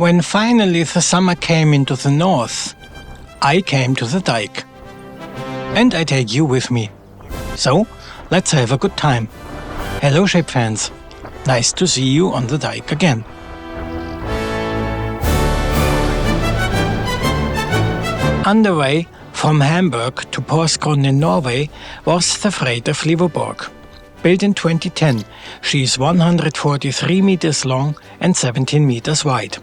When finally the summer came into the north, I came to the dike. And I take you with me. So, let's have a good time. Hello ship fans. Nice to see you on the dike again. Underway from Hamburg to Porsgrunn in Norway was the freighter Flivoborg. Built in 2010, she is 143 meters long and 17 meters wide.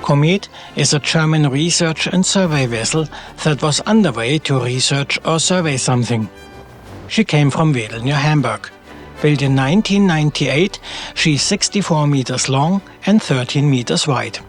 Comet is a German research and survey vessel that was underway to research or survey something. She came from Wedel near Hamburg. Built in 1998, she is 64 meters long and 13 meters wide.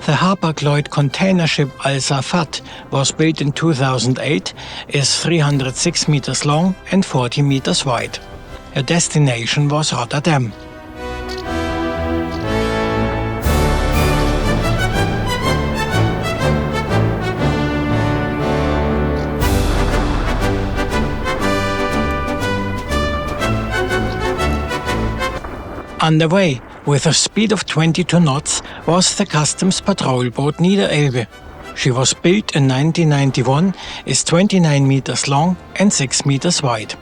The Hapag-Lloyd container ship Al-Safat was built in 2008, is 306 meters long and 40 meters wide. Her destination was Rotterdam. Underway, with a speed of 22 knots, was the customs patrol boat Elbe. She was built in 1991, is 29 meters long and 6 meters wide.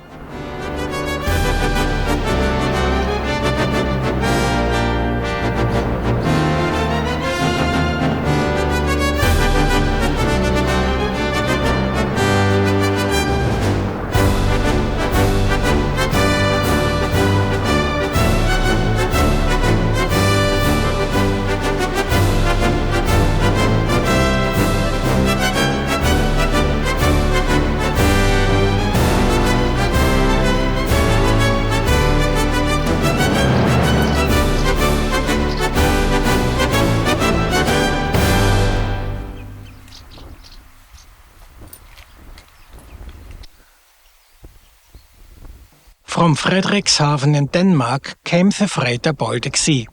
From Frederikshavn in Denmark came the freighter Baltic Sea.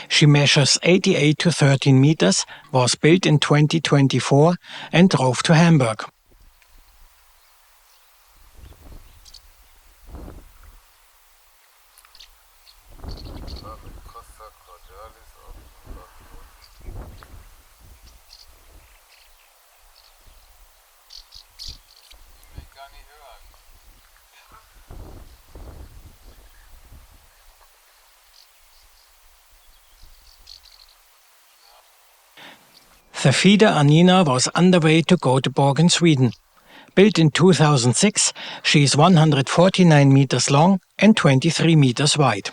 She measures 88 to 13 meters, was built in 2024 and drove to Hamburg. The feeder Anina was underway to Göteborg in Sweden. Built in 2006, she is 149 meters long and 23 meters wide.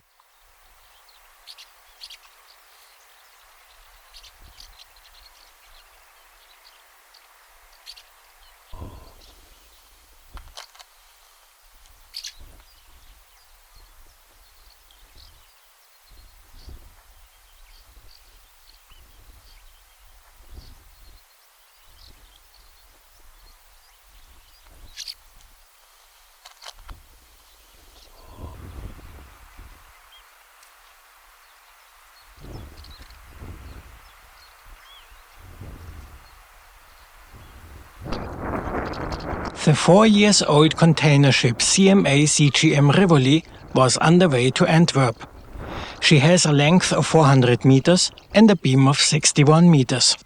The 4-year-old container ship CMA CGM Rivoli was underway to Antwerp. She has a length of 400 meters and a beam of 61 meters.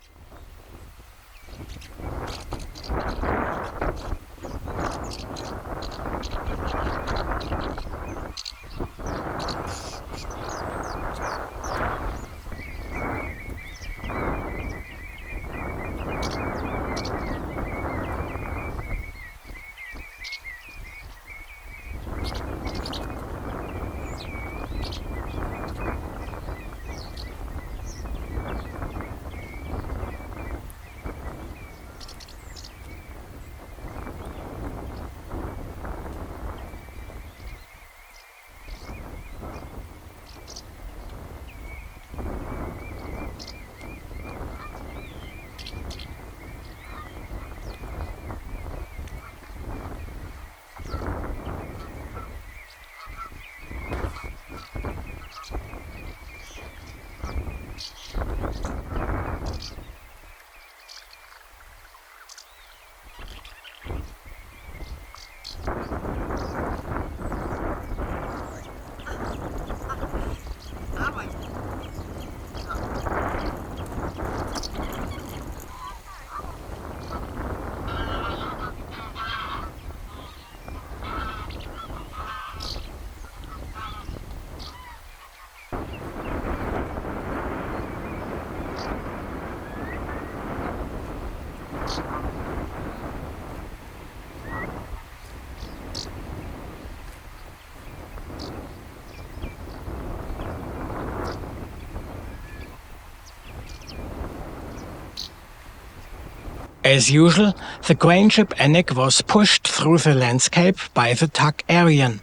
As usual, the crane ship Anik was pushed through the landscape by the tug Ariane.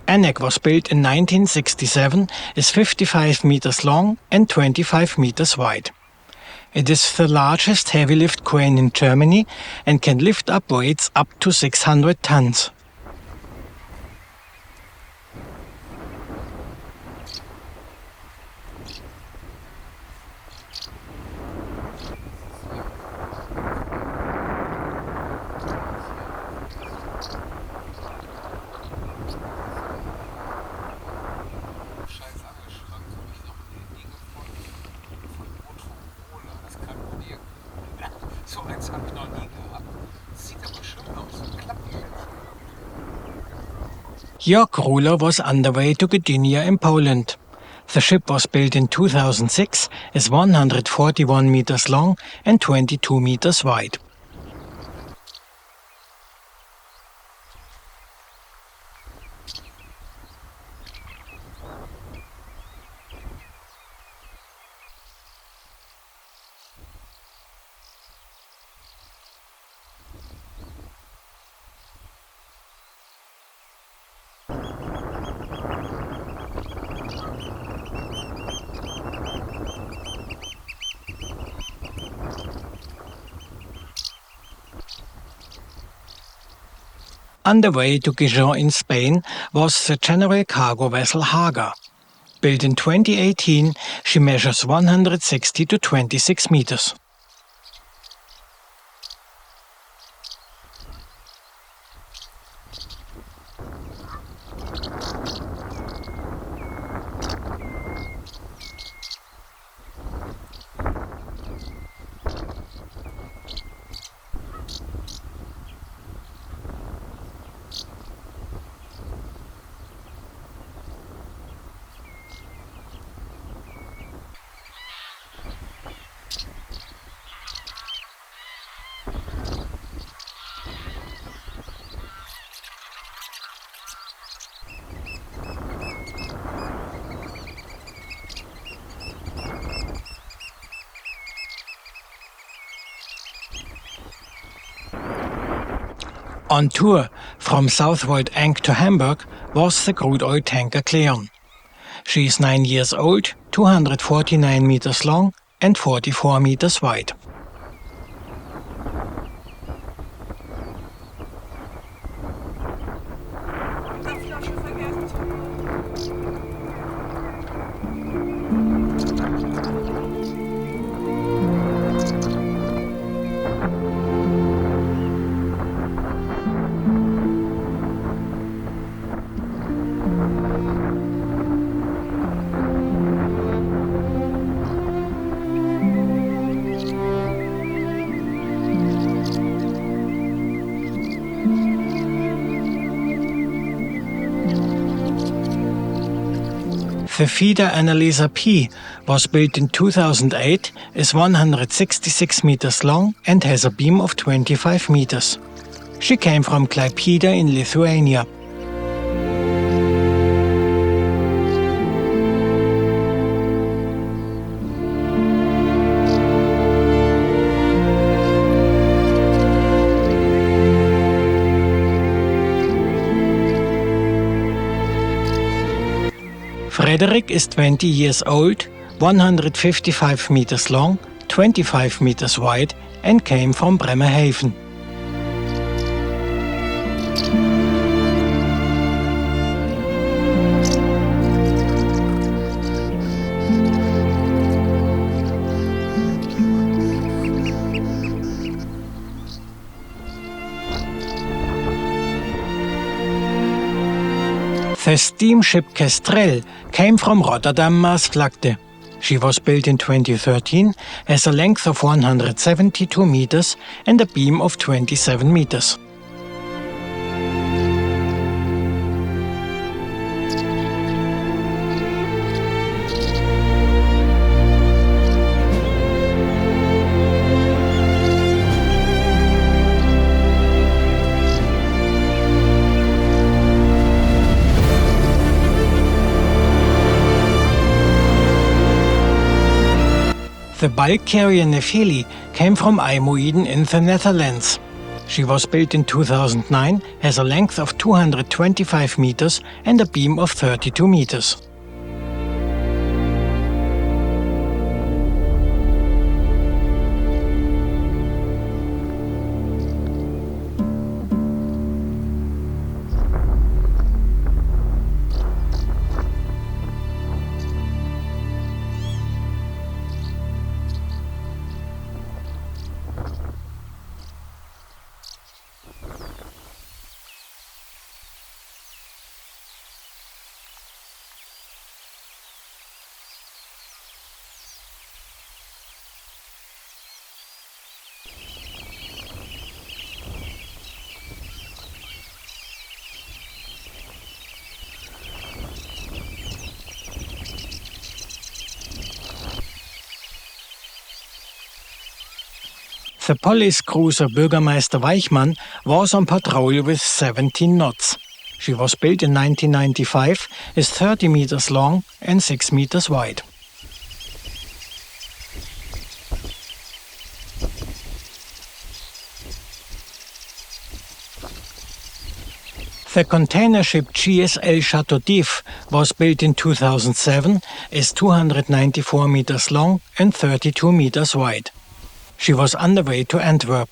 Anik was built in 1967, is 55 meters long and 25 meters wide. It is the largest heavy lift crane in Germany and can lift up weights up to 600 tons. York Ruler was underway to Gdynia in Poland. The ship was built in 2006, is 141 meters long and 22 meters wide. Underway to Gijón in Spain was the general cargo vessel Haga. Built in 2018, she measures 160 to 26 meters. On tour from Southwold Ankh to Hamburg was the crude oil tanker Cleon. She is 9 years old, 249 meters long and 44 meters wide. The feeder Annalisa P was built in 2008, is 166 meters long and has a beam of 25 meters. She came from Klaipėda in Lithuania. Frederick is 20 years old, 155 meters long, 25 meters wide and came from Bremerhaven. The steamship Kestrel came from Rotterdam Maasvlakte. She was built in 2013, has a length of 172 meters and a beam of 27 meters. The bulk carrier Nephili came from IJmuiden in the Netherlands. She was built in 2009, has a length of 225 meters and a beam of 32 meters. The police cruiser Bürgermeister Weichmann was on patrol with 17 knots. She was built in 1995, is 30 meters long and 6 meters wide. The container ship GSL Chateau d'If was built in 2007, is 294 meters long and 32 meters wide. She was underway to Antwerp.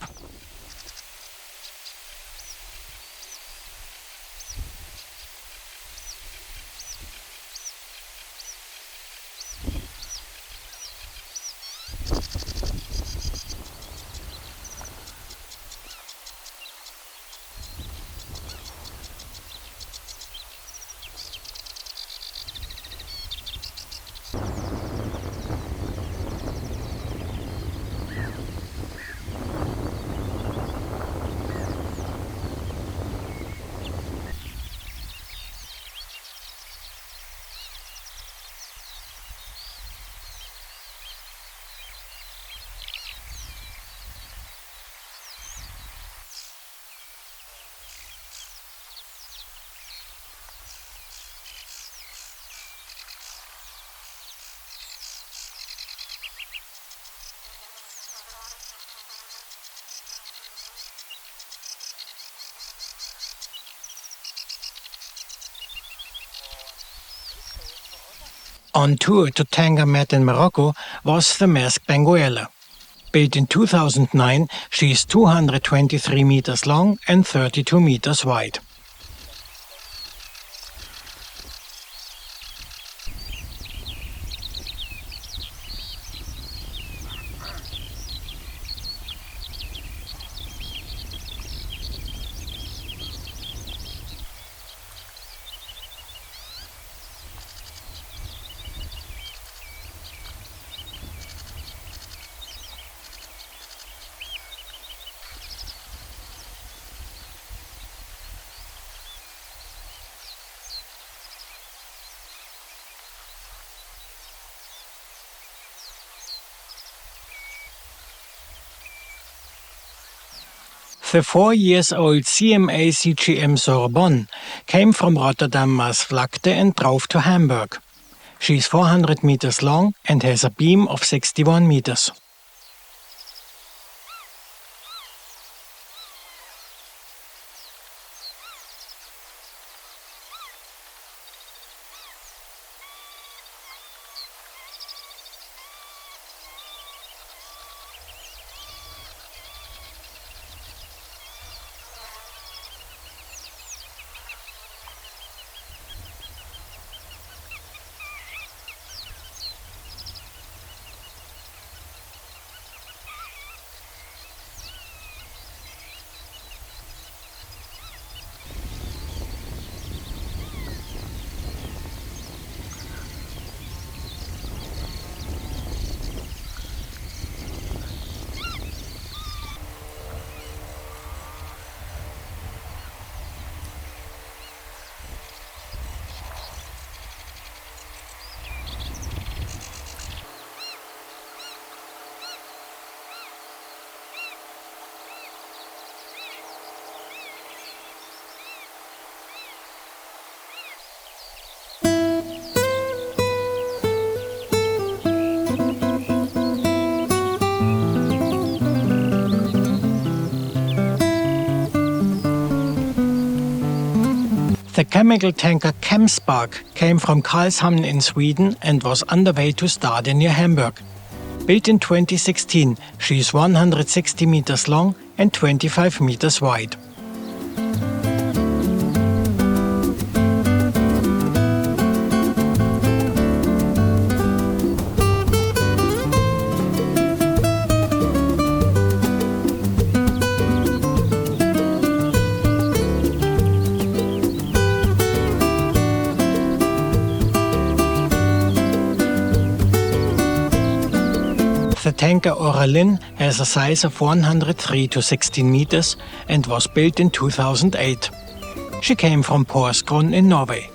On tour to Tangamet in Morocco was the Maersk Benguela. Built in 2009, she is 223 meters long and 32 meters wide. The 4-year-old CMA CGM Sorbonne came from Rotterdam Maasvlakte and drove to Hamburg. She is 400 meters long and has a beam of 61 meters. The chemical tanker Chemspark came from Karlshamn in Sweden and was underway to start in near Hamburg. Built in 2016, she is 160 meters long and 25 meters wide. The tanker Oralin has a size of 103 to 16 meters and was built in 2008. She came from Porsgrunn in Norway.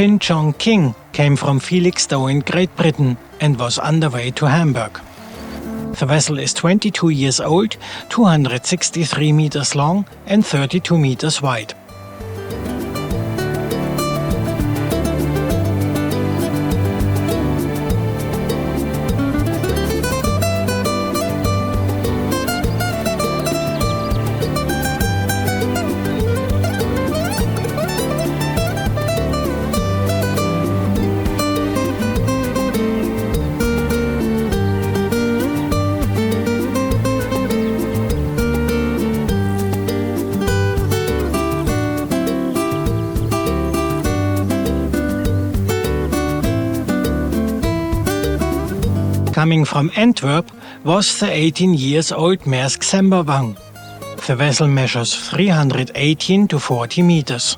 Shin Chong King came from Felixstowe in Great Britain and was underway to Hamburg. The vessel is 22 years old, 263 meters long and 32 meters wide. Coming from Antwerp was the 18 years old Maersk Semberwang. The vessel measures 318 to 40 meters.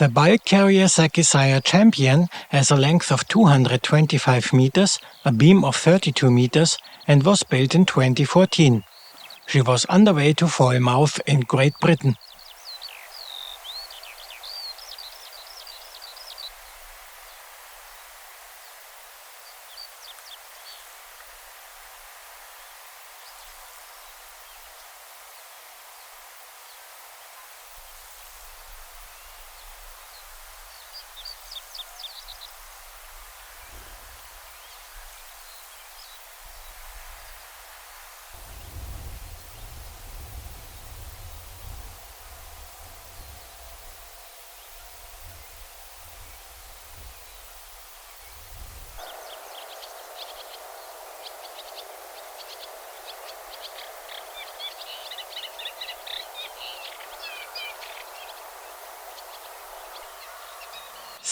The bulk carrier Sakisaya Champion has a length of 225 meters, a beam of 32 meters and was built in 2014. She was underway to Falmouth in Great Britain.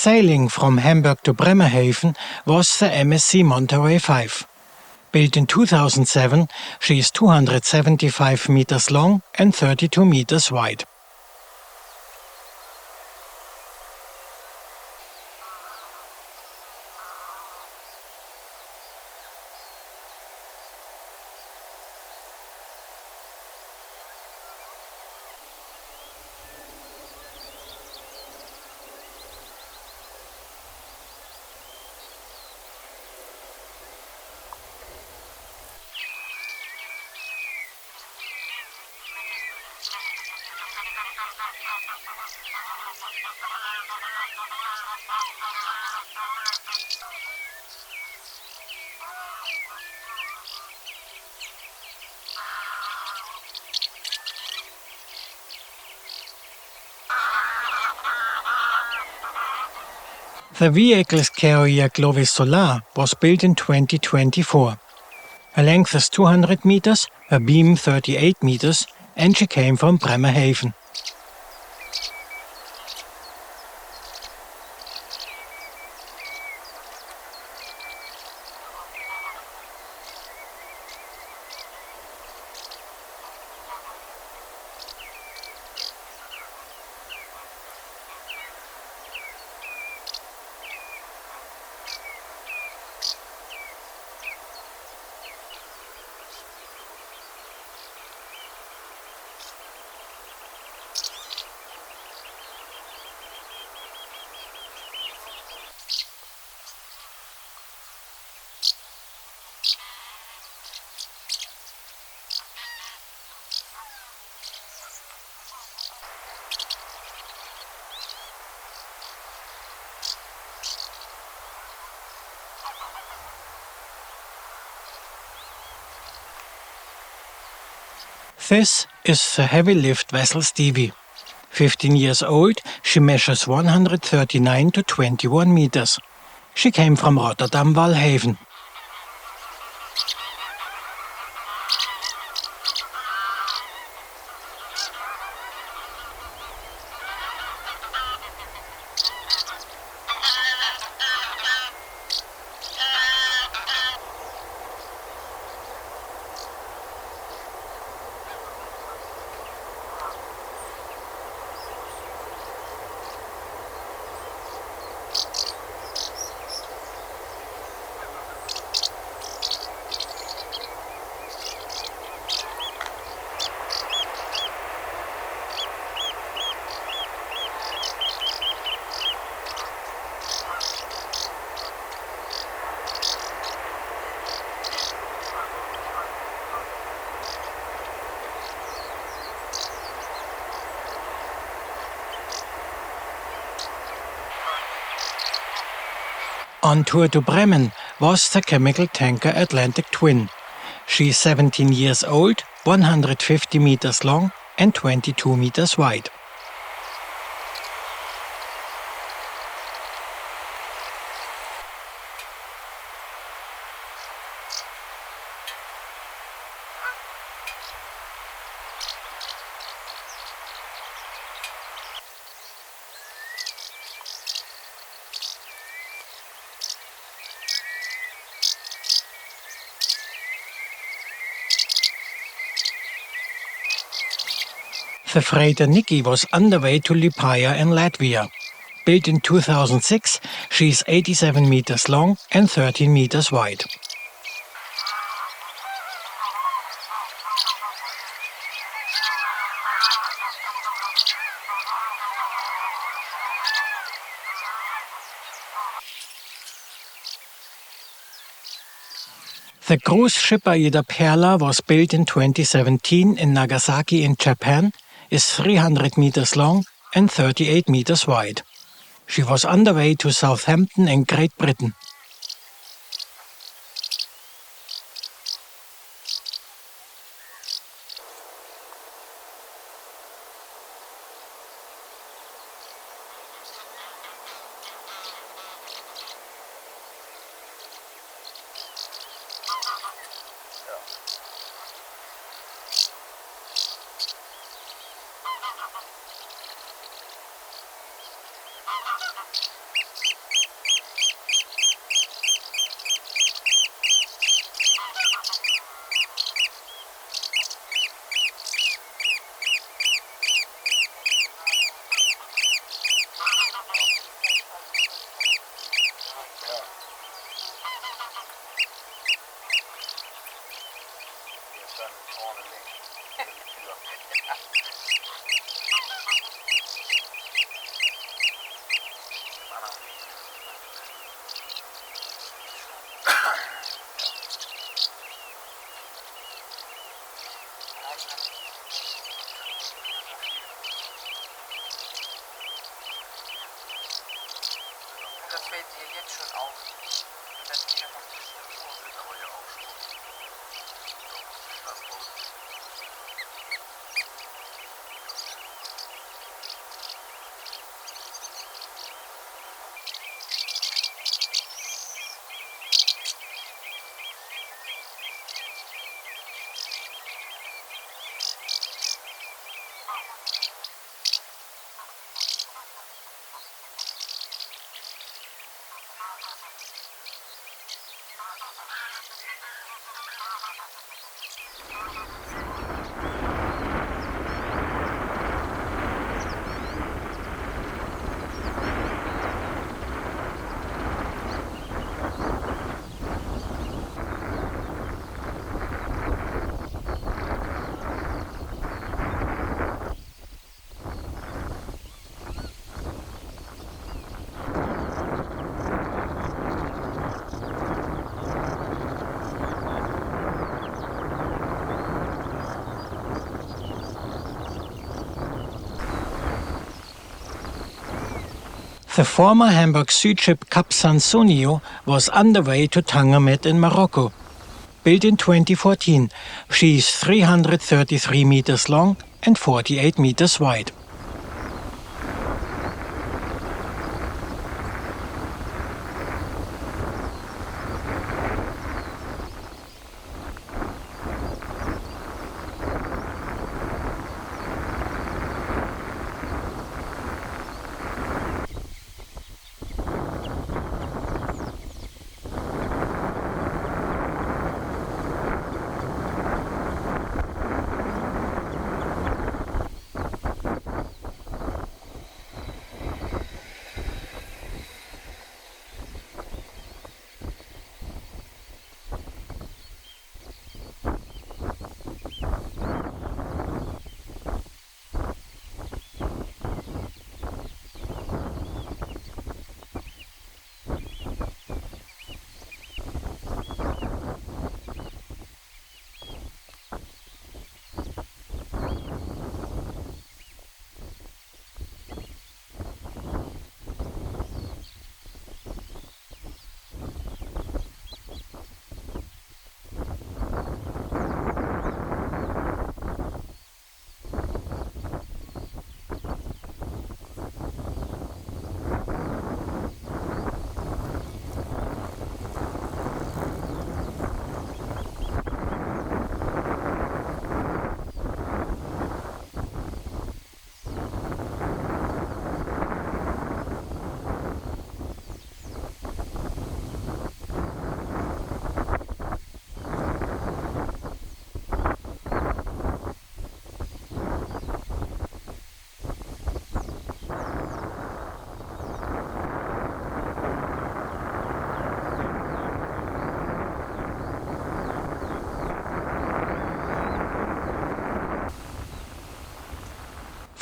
Sailing from Hamburg to Bremerhaven was the MSC Monterey 5. Built in 2007, she is 275 meters long and 32 meters wide. The vehicle's carrier Clovis Solar was built in 2024. Her length is 200 meters, her beam 38 meters, and she came from Bremerhaven. This is the heavy lift vessel Stevie. 15 years old, she measures 139 to 21 meters. She came from Rotterdam Walhaven. On tour to Bremen was the chemical tanker Atlantic Twin. She is 17 years old, 150 meters long and 22 meters wide. The freighter Niki was underway to Liepāja in Latvia. Built in 2006, she is 87 meters long and 13 meters wide. The cruise ship Aida Perla was built in 2017 in Nagasaki in Japan, is 300 meters long and 38 meters wide. She was underway to Southampton in Great Britain. The former Hamburg Süd ship Cap Sansonio was underway to Tangamet in Morocco. Built in 2014, she is 333 meters long and 48 meters wide.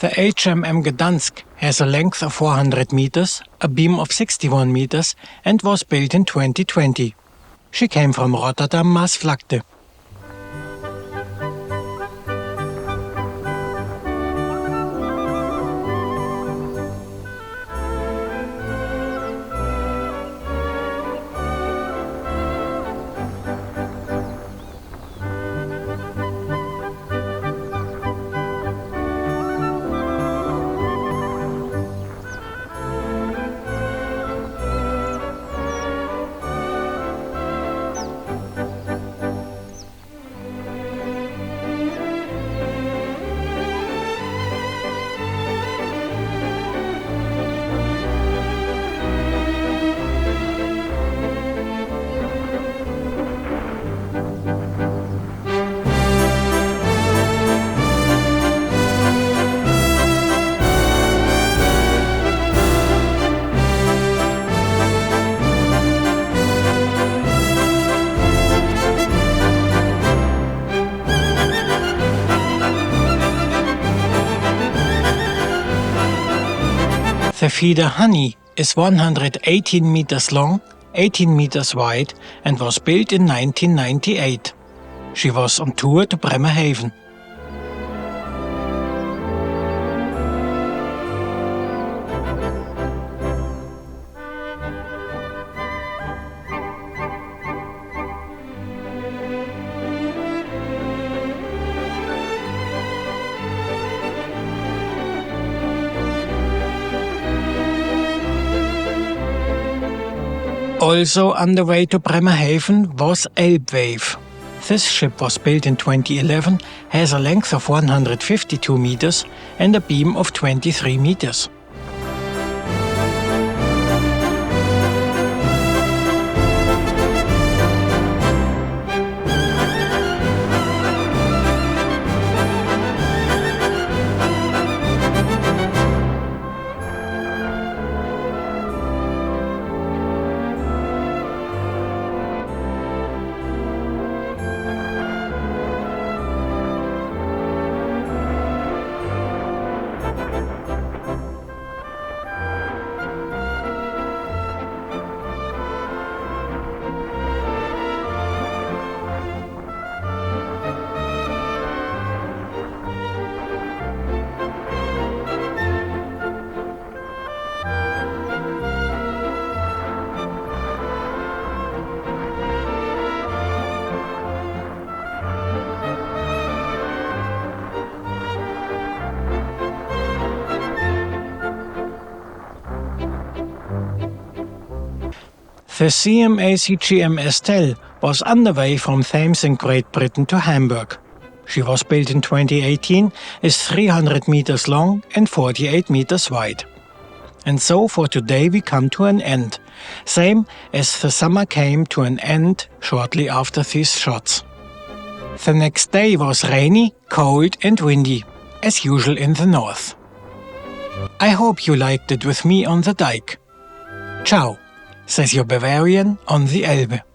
The HMM Gdansk has a length of 400 meters, a beam of 61 meters and was built in 2020. She came from Rotterdam Maasvlakte. The feeder Honey is 118 meters long, 18 meters wide and was built in 1998. She was on tour to Bremerhaven. Also on the way to Bremerhaven was Elbe. This ship was built in 2011, has a length of 152 meters and a beam of 23 meters. The CMA-CGM Estelle was underway from Thames in Great Britain to Hamburg. She was built in 2018, is 300 meters long and 48 meters wide. And so for today we come to an end, same as the summer came to an end shortly after these shots. The next day was rainy, cold and windy, as usual in the north. I hope you liked it with me on the dike. Ciao, says your Bavarian on the Elbe.